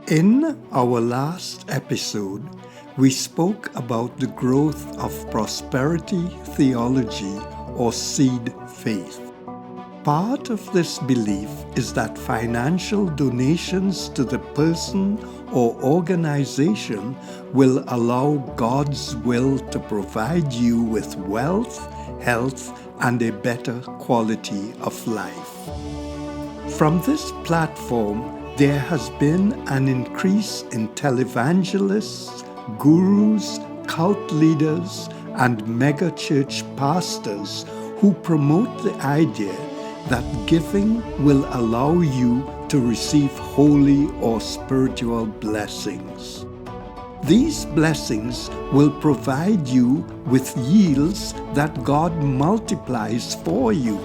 In our last episode, we spoke about the growth of prosperity theology or seed faith. Part of this belief is that financial donations to the person or organization will allow God's will to provide you with wealth, health, and a better quality of life. From this platform, there has been an increase in televangelists, gurus, cult leaders, and megachurch pastors who promote the idea that giving will allow you to receive holy or spiritual blessings. These blessings will provide you with yields that God multiplies for you.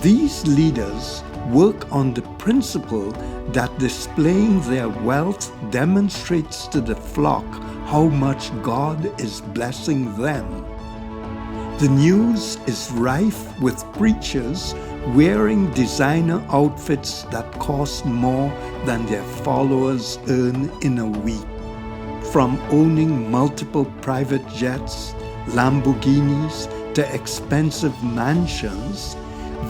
These leaders work on the principle that displaying their wealth demonstrates to the flock how much God is blessing them. The news is rife with preachers wearing designer outfits that cost more than their followers earn in a week. From owning multiple private jets, Lamborghinis, to expensive mansions,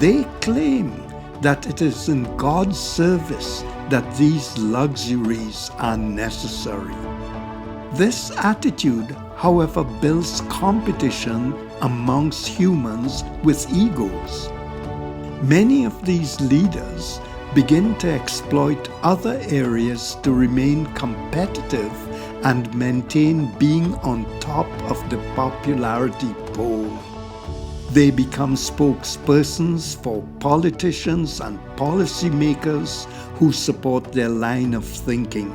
they claim that it is in God's service that these luxuries are necessary. This attitude, however, builds competition amongst humans with egos. Many of these leaders begin to exploit other areas to remain competitive and maintain being on top of the popularity pole. They become spokespersons for politicians and policymakers who support their line of thinking.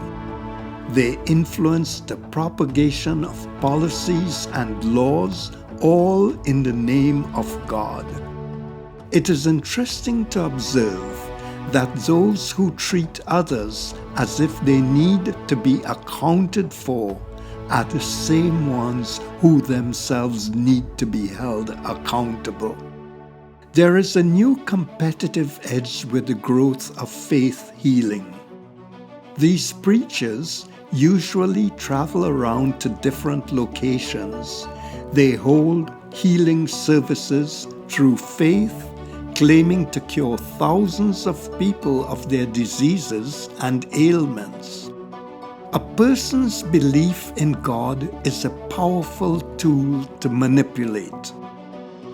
They influence the propagation of policies and laws, all in the name of God. It is interesting to observe that those who treat others as if they need to be accounted for are the same ones who themselves need to be held accountable. There is a new competitive edge with the growth of faith healing. These preachers usually travel around to different locations. They hold healing services through faith, claiming to cure thousands of people of their diseases and ailments. A person's belief in God is a powerful tool to manipulate.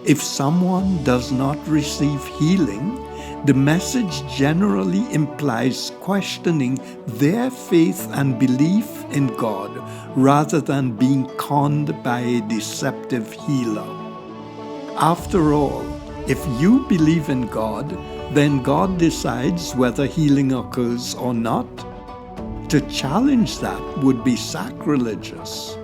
If someone does not receive healing, the message generally implies questioning their faith and belief in God rather than being conned by a deceptive healer. After all, if you believe in God, then God decides whether healing occurs or not. To challenge that would be sacrilegious.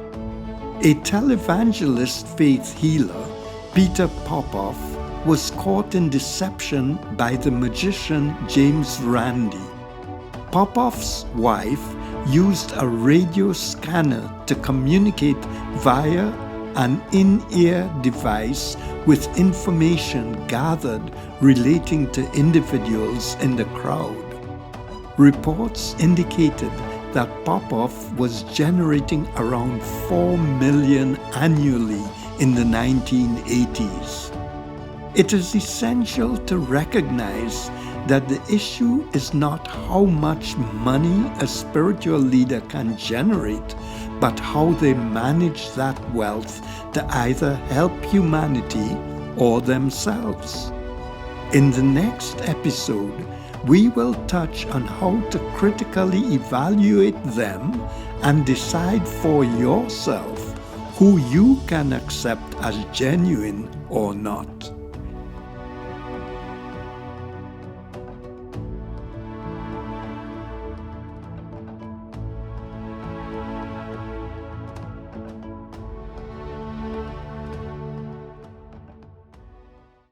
A televangelist faith healer, Peter Popoff, was caught in deception by the magician James Randi. Popoff's wife used a radio scanner to communicate via an in-ear device with information gathered relating to individuals in the crowd. Reports indicated that Popoff was generating around $4 million annually in the 1980s. It is essential to recognize that the issue is not how much money a spiritual leader can generate, but how they manage that wealth to either help humanity or themselves. In the next episode, we will touch on how to critically evaluate them and decide for yourself who you can accept as genuine or not.